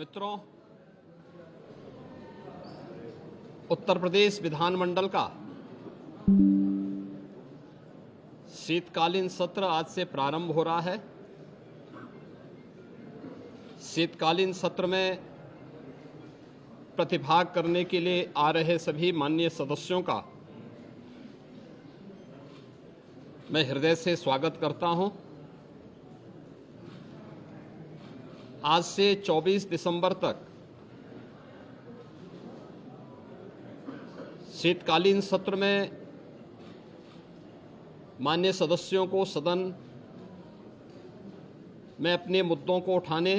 मित्रों, उत्तर प्रदेश विधानमंडल का शीतकालीन सत्र आज से प्रारंभ हो रहा है। शीतकालीन सत्र में प्रतिभाग करने के लिए आ रहे सभी माननीय सदस्यों का मैं हृदय से स्वागत करता हूं। आज से 24 दिसंबर तक शीतकालीन सत्र में माननीय सदस्यों को सदन में अपने मुद्दों को उठाने,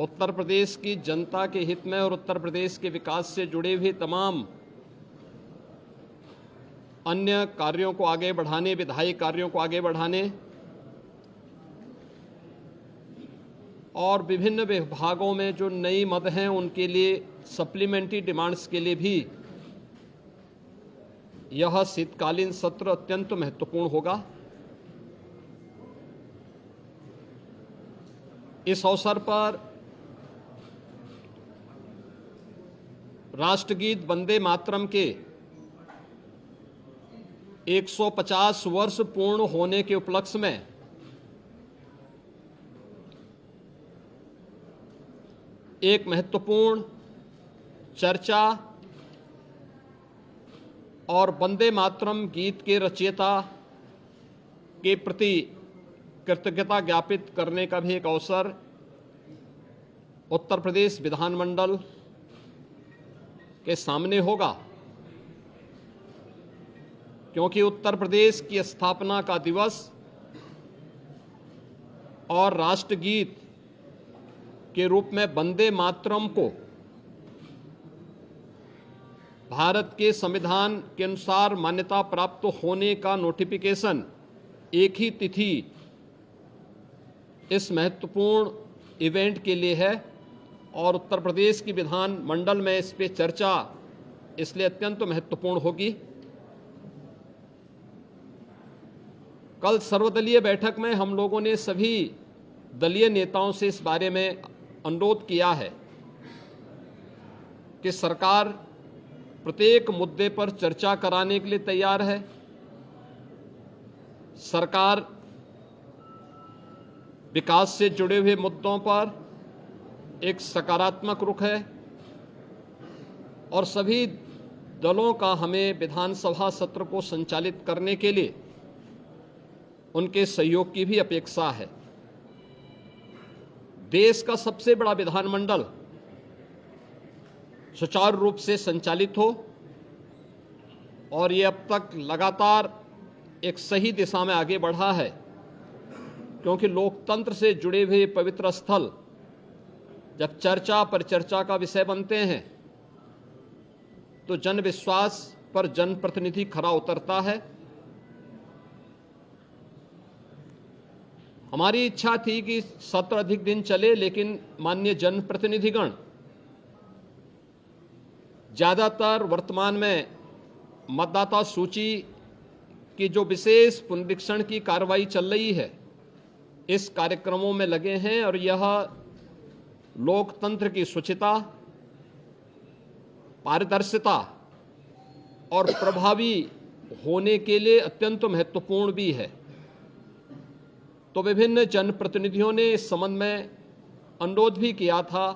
उत्तर प्रदेश की जनता के हित में और उत्तर प्रदेश के विकास से जुड़े हुए तमाम अन्य कार्यों को आगे बढ़ाने, विधायी कार्यों को आगे बढ़ाने और विभिन्न विभागों में जो नई मद हैं उनके लिए सप्लीमेंट्री डिमांड्स के लिए भी यह शीतकालीन सत्र अत्यंत महत्वपूर्ण होगा। इस अवसर पर राष्ट्रगीत वंदे मातरम के 150 वर्ष पूर्ण होने के उपलक्ष्य में एक महत्वपूर्ण चर्चा और वंदे मातरम गीत के रचयिता के प्रति कृतज्ञता ज्ञापित करने का भी एक अवसर उत्तर प्रदेश विधानमंडल के सामने होगा, क्योंकि उत्तर प्रदेश की स्थापना का दिवस और राष्ट्रगीत के रूप में वंदे मातरम को भारत के संविधान के अनुसार मान्यता प्राप्त होने का नोटिफिकेशन एक ही तिथि इस महत्वपूर्ण इवेंट के लिए है और उत्तर प्रदेश की विधान मंडल में इस पे चर्चा इसलिए अत्यंत महत्वपूर्ण होगी। कल सर्वदलीय बैठक में हम लोगों ने सभी दलीय नेताओं से इस बारे में अनुरोध किया है कि सरकार प्रत्येक मुद्दे पर चर्चा कराने के लिए तैयार है। सरकार विकास से जुड़े हुए मुद्दों पर एक सकारात्मक रुख है और सभी दलों का हमें विधानसभा सत्र को संचालित करने के लिए उनके सहयोग की भी अपेक्षा है। देश का सबसे बड़ा विधानमंडल सुचारू रूप से संचालित हो और ये अब तक लगातार एक सही दिशा में आगे बढ़ा है, क्योंकि लोकतंत्र से जुड़े हुए पवित्र स्थल जब चर्चा पर चर्चा का विषय बनते हैं तो जन विश्वास पर जनप्रतिनिधि खरा उतरता है। हमारी इच्छा थी कि सत्र अधिक दिन चले, लेकिन माननीय जनप्रतिनिधिगण ज़्यादातर वर्तमान में मतदाता सूची की जो विशेष पुनरीक्षण की कार्रवाई चल रही है इस कार्यक्रमों में लगे हैं और यह लोकतंत्र की शुचिता, पारदर्शिता और प्रभावी होने के लिए अत्यंत महत्वपूर्ण भी है। तो विभिन्न जनप्रतिनिधियों ने इस संबंध में अनुरोध भी किया था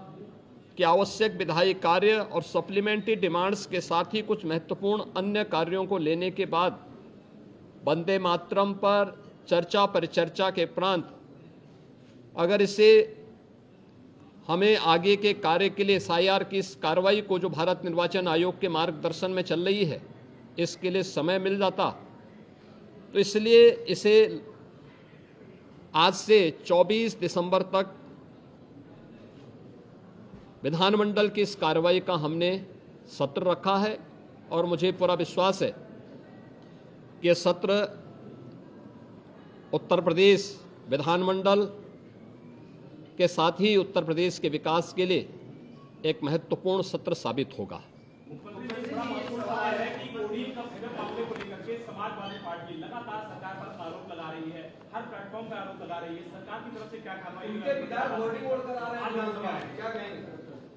कि आवश्यक विधायी कार्य और सप्लीमेंट्री डिमांड्स के साथ ही कुछ महत्वपूर्ण अन्य कार्यों को लेने के बाद वंदे मातरम पर चर्चा परिचर्चा के उपरांत अगर इसे हमें आगे के कार्य के लिए SIR की इस कार्रवाई को जो भारत निर्वाचन आयोग के मार्गदर्शन में चल रही है इसके लिए समय मिल जाता, तो इसलिए इसे आज से 24 दिसंबर तक विधानमंडल की इस कार्रवाई का हमने सत्र रखा है और मुझे पूरा विश्वास है कि यह सत्र उत्तर प्रदेश विधानमंडल के साथ ही उत्तर प्रदेश के विकास के लिए एक महत्वपूर्ण सत्र साबित होगा। मुख्यमंत्री लगातार सरकार पर आरोप लगा रही है, हर प्लेटफॉर्म पर आरोप लगा रही है, सरकार की तरफ से क्या कार्रवाई?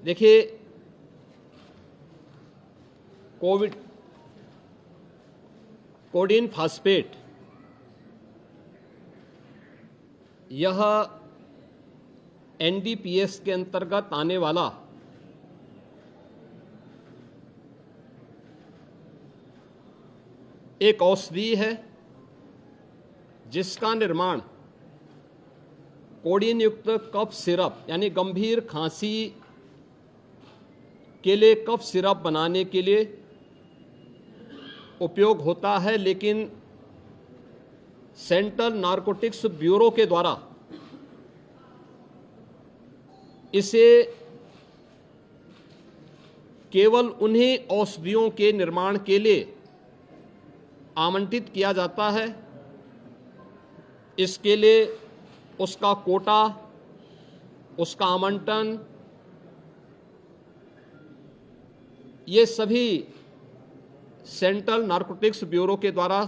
देखिए, कोडिन फास्फेट यह एनडीपीएस के अंतर्गत आने वाला एक औषधि है जिसका निर्माण कोडिन युक्त कफ सिरप यानी गंभीर खांसी के लिए कफ सिरप बनाने के लिए उपयोग होता है, लेकिन सेंट्रल नारकोटिक्स ब्यूरो के द्वारा इसे केवल उन्हीं औषधियों के निर्माण के लिए आवंटित किया जाता है। इसके लिए उसका कोटा, उसका आवंटन, ये सभी सेंट्रल नारकोटिक्स ब्यूरो के द्वारा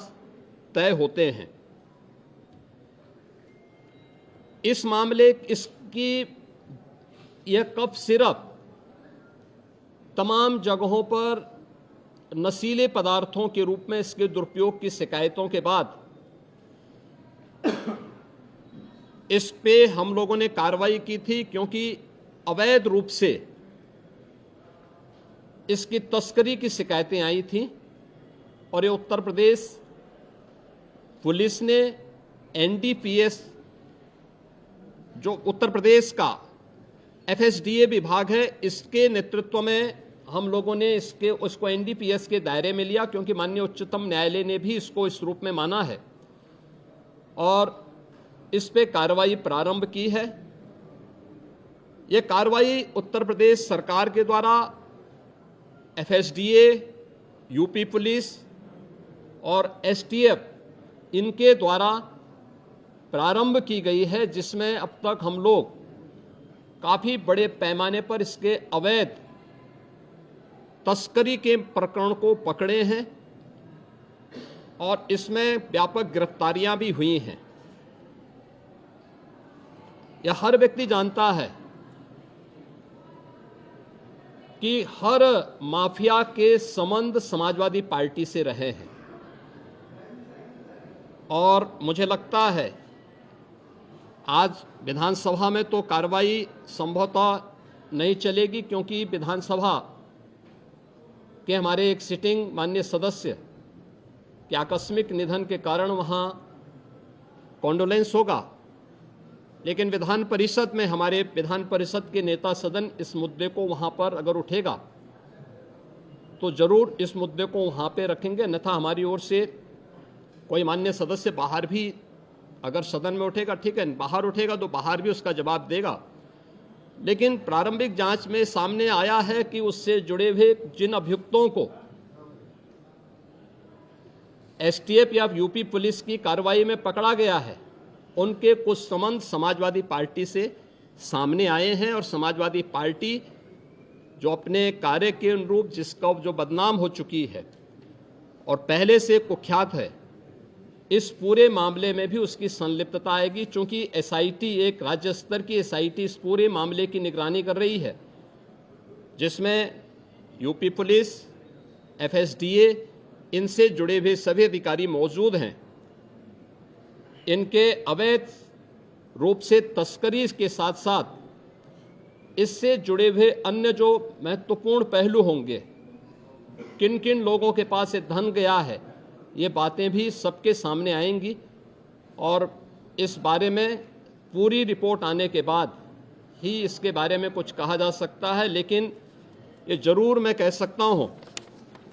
तय होते हैं। इस मामले इसकी यह कफ सिरप तमाम जगहों पर नशीले पदार्थों के रूप में इसके दुरुपयोग की शिकायतों के बाद इस पे हम लोगों ने कार्रवाई की थी, क्योंकि अवैध रूप से इसकी तस्करी की शिकायतें आई थीं और ये उत्तर प्रदेश पुलिस ने एनडीपीएस जो उत्तर प्रदेश का एफएसडीए विभाग है, इसके नेतृत्व में हम लोगों ने उसको एनडीपीएस के दायरे में लिया, क्योंकि माननीय उच्चतम न्यायालय ने भी इसको इस रूप में माना है और इस पे कार्रवाई प्रारंभ की है। ये कार्रवाई उत्तर प्रदेश सरकार के द्वारा एफएसडीए, यूपी पुलिस और एसटीएफ इनके द्वारा प्रारंभ की गई है, जिसमें अब तक हम लोग काफी बड़े पैमाने पर इसके अवैध तस्करी के प्रकरण को पकड़े हैं और इसमें व्यापक गिरफ्तारियां भी हुई हैं। यह हर व्यक्ति जानता है कि हर माफिया के संबंध समाजवादी पार्टी से रहे हैं और मुझे लगता है आज विधानसभा में तो कार्रवाई संभवतः नहीं चलेगी, क्योंकि विधानसभा के हमारे एक सिटिंग माननीय सदस्य के आकस्मिक निधन के कारण वहाँ कॉन्डोलेंस होगा, लेकिन विधान परिषद में हमारे विधान परिषद के नेता सदन इस मुद्दे को वहाँ पर अगर उठेगा तो जरूर इस मुद्दे को वहाँ पे रखेंगे, अन्यथा हमारी ओर से कोई मान्य सदस्य बाहर भी अगर सदन में उठेगा ठीक है, बाहर उठेगा तो बाहर भी उसका जवाब देगा। लेकिन प्रारंभिक जांच में सामने आया है कि उससे जुड़े हुए जिन अभियुक्तों को एसटीएफ या यूपी पुलिस की कार्रवाई में पकड़ा गया है, उनके कुछ संबंध समाजवादी पार्टी से सामने आए हैं और समाजवादी पार्टी जो अपने कार्य के अनुरूप जिसका जो बदनाम हो चुकी है और पहले से कुख्यात है, इस पूरे मामले में भी उसकी संलिप्तता आएगी। चूंकि एसआईटी एक राज्य स्तर की एसआईटी इस पूरे मामले की निगरानी कर रही है, जिसमें यूपी पुलिस, एफएसडीए, इनसे जुड़े हुए सभी अधिकारी मौजूद हैं। इनके अवैध रूप से तस्करी के साथ साथ इससे जुड़े हुए अन्य जो महत्वपूर्ण पहलू होंगे, किन किन लोगों के पास ये धन गया है, ये बातें भी सबके सामने आएंगी और इस बारे में पूरी रिपोर्ट आने के बाद ही इसके बारे में कुछ कहा जा सकता है। लेकिन ये जरूर मैं कह सकता हूँ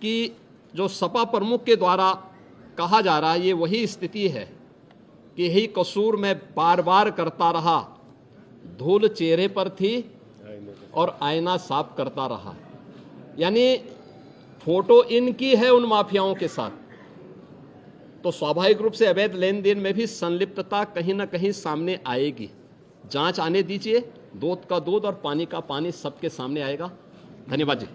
कि जो सपा प्रमुख के द्वारा कहा जा रहा है, ये वही स्थिति है कि यही कसूर मैं बार बार करता रहा, धूल चेहरे पर थी और आईना साफ करता रहा। यानी फोटो इनकी है उन माफियाओं के साथ, तो स्वाभाविक रूप से अवैध लेन देन में भी संलिप्तता कहीं ना कहीं सामने आएगी। जांच आने दीजिए, दूध का दूध और पानी का पानी सबके सामने आएगा। धन्यवाद जी।